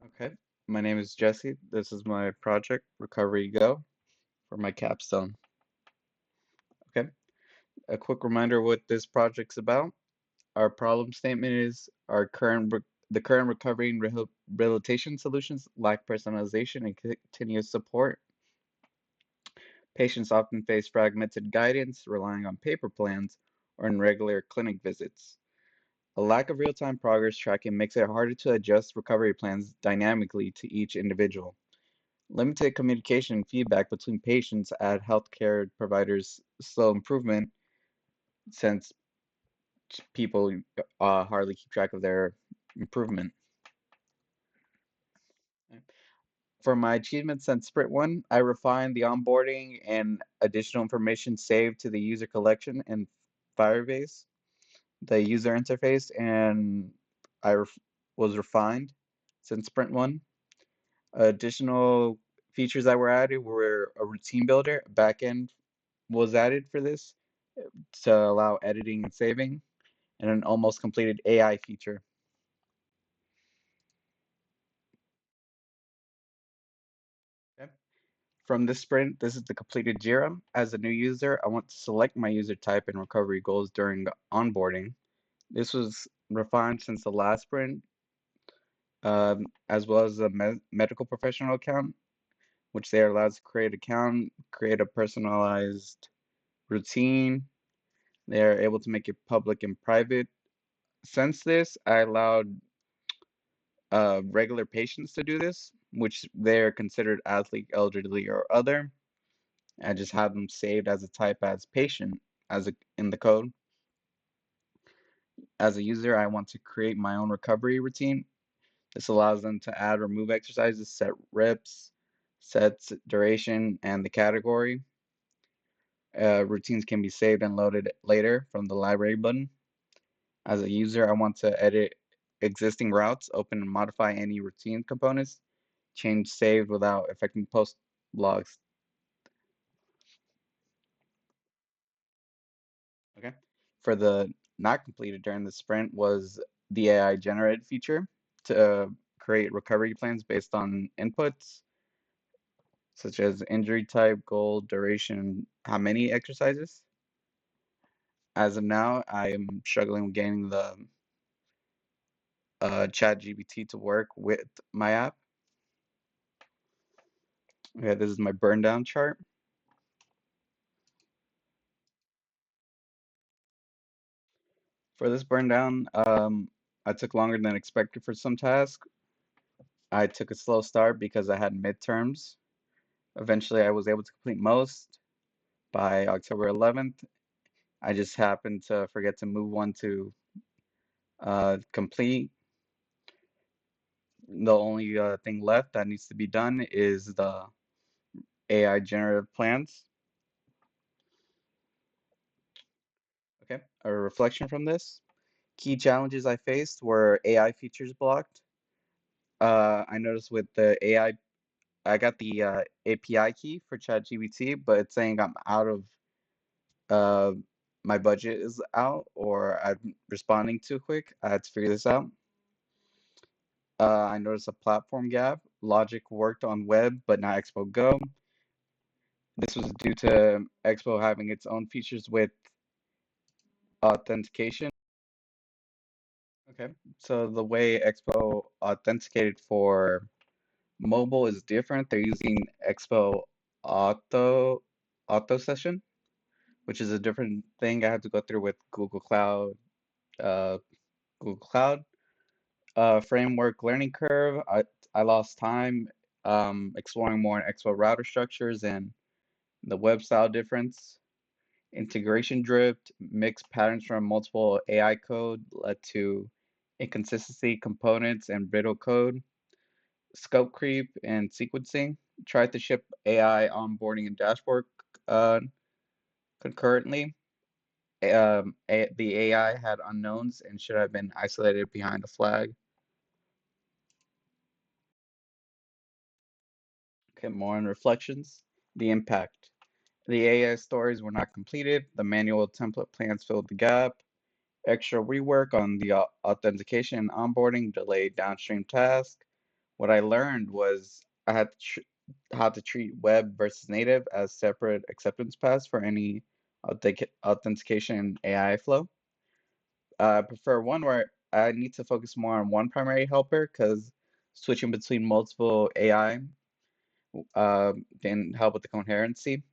Okay, my name is Jesse. This is my project, Recovery Go, for my capstone. Okay, a quick reminder what this project's about. Our problem statement is the current recovery and rehabilitation solutions lack personalization and continuous support. Patients often face fragmented guidance, relying on paper plans or irregular clinic visits. A lack of real-time progress tracking makes it harder to adjust recovery plans dynamically to each individual. Limited communication and feedback between patients and healthcare providers slow improvement since people hardly keep track of their improvement. For my achievements since Sprint 1, I refined the onboarding and additional information saved to the user collection in Firebase, the user interface, and I was refined since Sprint 1. Additional features that were added were a routine builder, backend was added for this to allow editing and saving, and an almost completed AI feature. Okay. From this sprint, this is the completed JIRA. As a new user, I want to select my user type and recovery goals during onboarding. This was refined since the last sprint, as well as the medical professional account, which they are allowed to create account, create a personalized routine. They are able to make it public and private. Since this, I allowed regular patients to do this, which they're considered athlete, elderly, or other. I just have them saved as a type as patient in the code. As a user, I want to create my own recovery routine. This allows them to add or remove exercises, set reps, sets, duration, and the category. Routines can be saved and loaded later from the library button. As a user, I want to edit existing routes, open and modify any routine components, change saved without affecting post logs. Okay. For the not completed during the sprint was the AI generated feature to create recovery plans based on inputs such as injury type, goal, duration, how many exercises. As of now, I am struggling with getting the chat GPT to work with my app. Okay, this is my burn down chart. For this burn down, I took longer than expected for some tasks. I took a slow start because I had midterms. Eventually, I was able to complete most by October 11th. I just happened to forget to move one to complete. The only thing left that needs to be done is the AI generative plans. Okay, a reflection from this. Key challenges I faced were AI features blocked. I noticed with the AI, I got the API key for ChatGPT, but it's saying I'm out of uh, my budget is out or I'm responding too quick. I had to figure this out. I noticed a platform gap. Logic worked on web, but not Expo Go. This was due to Expo having its own features with authentication. Okay, so the way Expo authenticated for mobile is different. They're using Expo Auto Auto Session, which is a different thing I had to go through with uh, Google Cloud. Framework learning curve. I lost time exploring more in Expo router structures and the web style difference. Integration drift, mixed patterns from multiple AI code led to inconsistency components and brittle code. Scope creep and sequencing. Tried to ship AI onboarding and dashboard uh, concurrently. The AI had unknowns and should have been isolated behind a flag. Okay, more on reflections. The impact. The AI stories were not completed. The manual template plans filled the gap. Extra rework on the authentication and onboarding delayed downstream tasks. What I learned was I had to how to treat web versus native as separate acceptance paths for any authentication AI flow. I prefer one where I need to focus more on one primary helper because switching between multiple AI can help with the coherency.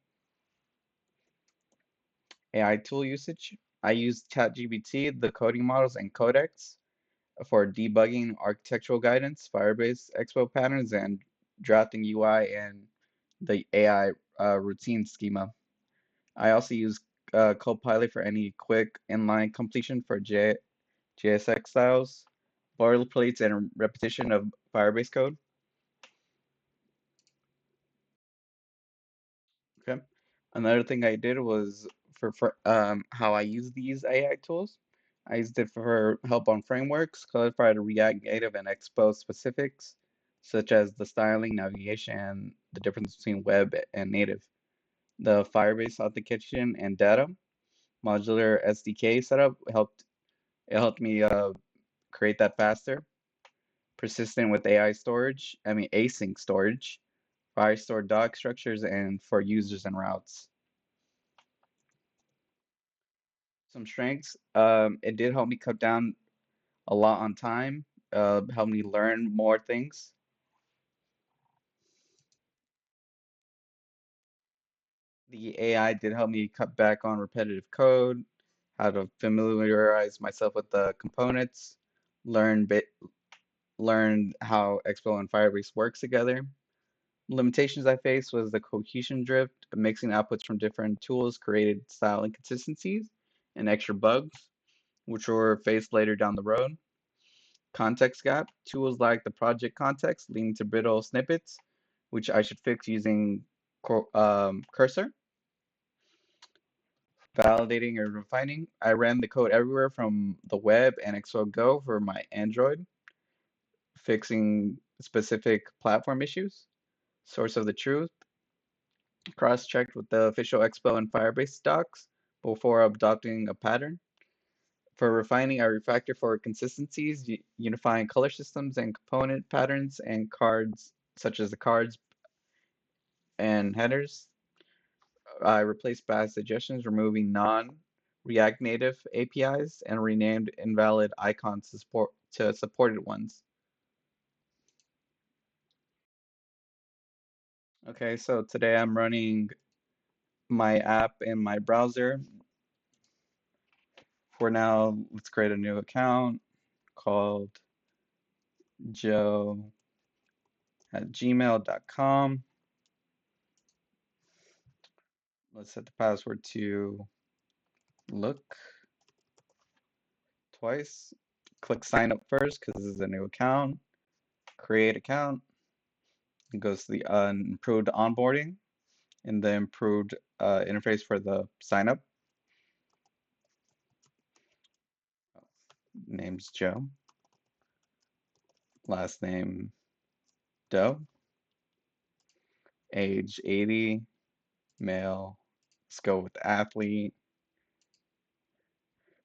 AI tool usage. I use ChatGPT, the coding models, and Codex for debugging architectural guidance, Firebase Expo patterns, and drafting UI and the AI routine schema. I also use Copilot for any quick inline completion for JSX styles, boilerplates, and repetition of Firebase code. Okay. Another thing I did was for how I use these AI tools. I used it for help on frameworks, clarified React Native and Expo specifics, such as the styling, navigation, and the difference between web and native. The Firebase authentication and data modular SDK setup helped me create that faster, persistent with AI storage, I mean async storage, Firestore doc structures, and for users and routes. Some strengths. It did help me cut down a lot on time, helped me learn more things. The AI did help me cut back on repetitive code, how to familiarize myself with the components, learn bit, learn how Expo and Firebase works together. Limitations I faced was the cohesion drift, mixing outputs from different tools created style inconsistencies and extra bugs, which were faced later down the road. Context gap, tools like the project context leading to brittle snippets, which I should fix using cursor. Validating and refining, I ran the code everywhere from the web and Expo Go for my Android, fixing specific platform issues. Source of the truth, cross-checked with the official Expo and Firebase docs before adopting a pattern. For refining, I refactor for consistencies, unifying color systems and component patterns and cards, such as the cards and headers. I replaced bad suggestions, removing non-React Native APIs and renamed invalid icons to supported ones. Okay, so today I'm running my app in my browser. For now, let's create a new account called joe@gmail.com. Let's set the password to look twice. Click sign up first because this is a new account. Create account. It goes to the improved onboarding and the improved interface for the sign up. Name's Joe. Last name Doe. Age 80. Male. Let's go with athlete.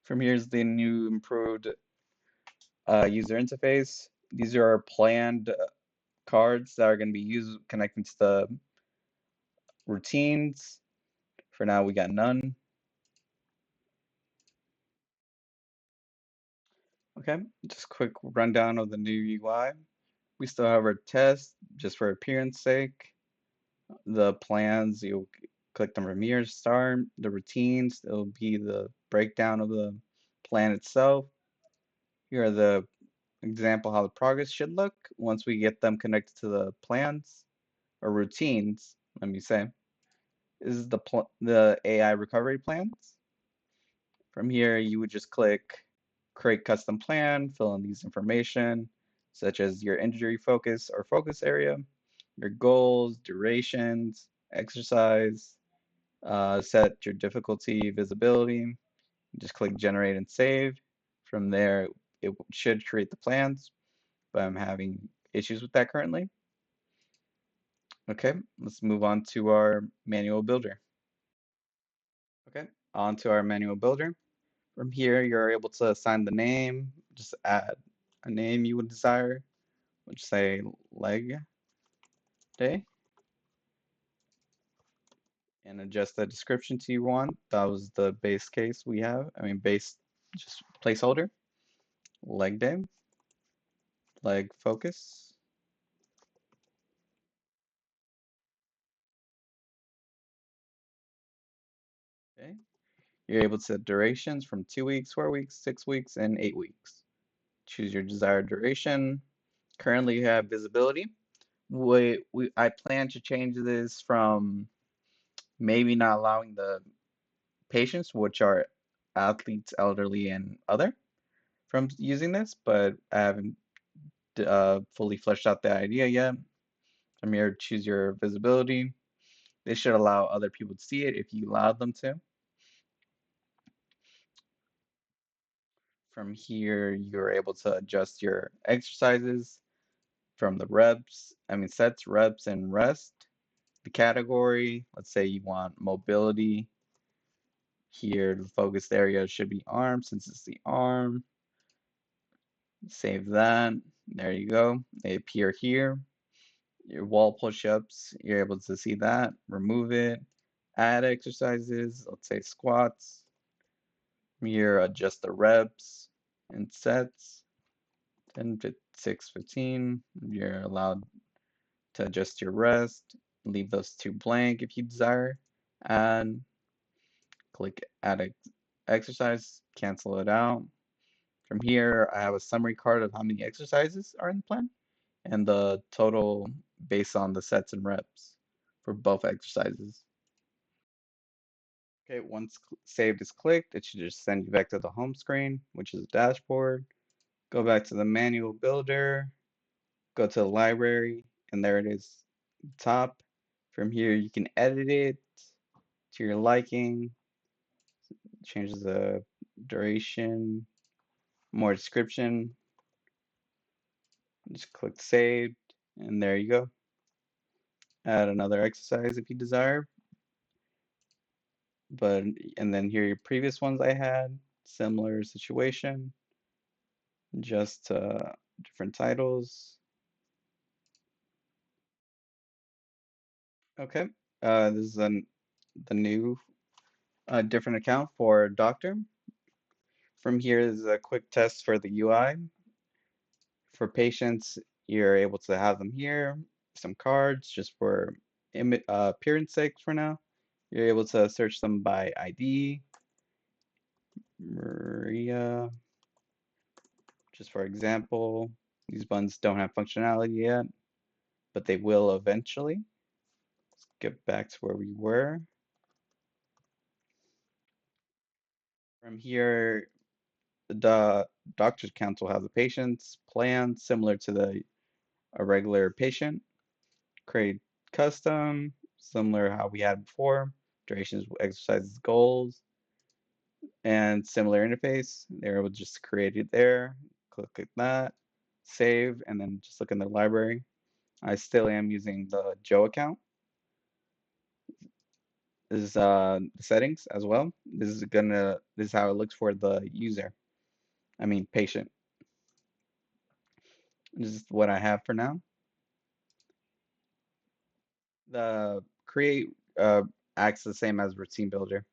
From here's the new improved user interface. These are our planned cards that are going to be used connecting to the routines. For now, we got none. Okay, just quick rundown of the new UI. We still have our test just for appearance sake. The plans, you'll click the Premiere Start. The routines, it'll be the breakdown of the plan itself. Here are the example how the progress should look once we get them connected to the plans or routines, let me say. This is the AI recovery plans. From here, you would just click create custom plan, fill in these information, such as your injury focus or focus area, your goals, durations, exercise, set your difficulty, visibility, just click generate and save. From there, it should create the plans, but I'm having issues with that currently. Okay, let's move on to our manual builder. Okay, on to our manual builder. From here, you're able to assign the name, just add a name you would desire, which say leg day, and adjust the description to you want. That was the base case we have. I mean, base just placeholder, leg day, leg focus. Okay. You're able to set durations from 2 weeks, 4 weeks, 6 weeks, and 8 weeks. Choose your desired duration. Currently, you have visibility. I plan to change this from maybe not allowing the patients, which are athletes, elderly, and other, from using this, but I haven't fully fleshed out the idea yet. From here, choose your visibility. This should allow other people to see it if you allow them to. From here, you're able to adjust your exercises from the sets, reps, and rest. The category, let's say you want mobility. Here, the focused area should be arm since it's the arm. Save that. There you go. They appear here. Your wall push-ups, you're able to see that. Remove it. Add exercises, let's say squats. Here, adjust the reps and sets. 10, 6, 15. You're allowed to adjust your rest. Leave those two blank if you desire. Add, click add exercise, cancel it out. From here, I have a summary card of how many exercises are in the plan and the total based on the sets and reps for both exercises. Okay, once saved is clicked, it should just send you back to the home screen, which is a dashboard. Go back to the manual builder, go to the library, and there it is, top. From here, you can edit it to your liking, change the duration, more description. Just click save, and there you go. Add another exercise if you desire. But and then here are your previous ones I had, similar situation, just different titles. Okay, this is the new different account for doctor. From here is a quick test for the UI. For patients, you're able to have them here, some cards just for appearance sake for now. You're able to search them by ID, Maria, just for example. These buttons don't have functionality yet, but they will eventually. Let's get back to where we were. From here, the doctor's council has a patient's plan similar to a regular patient. Create custom, similar how we had before. Durations, exercises, goals, and similar interface. They're able to just create it there. Click that, save, and then just look in the library. I still am using the Joe account. This is the settings as well. This is how it looks for the user. I mean patient. This is what I have for now. The create acts the same as routine builder.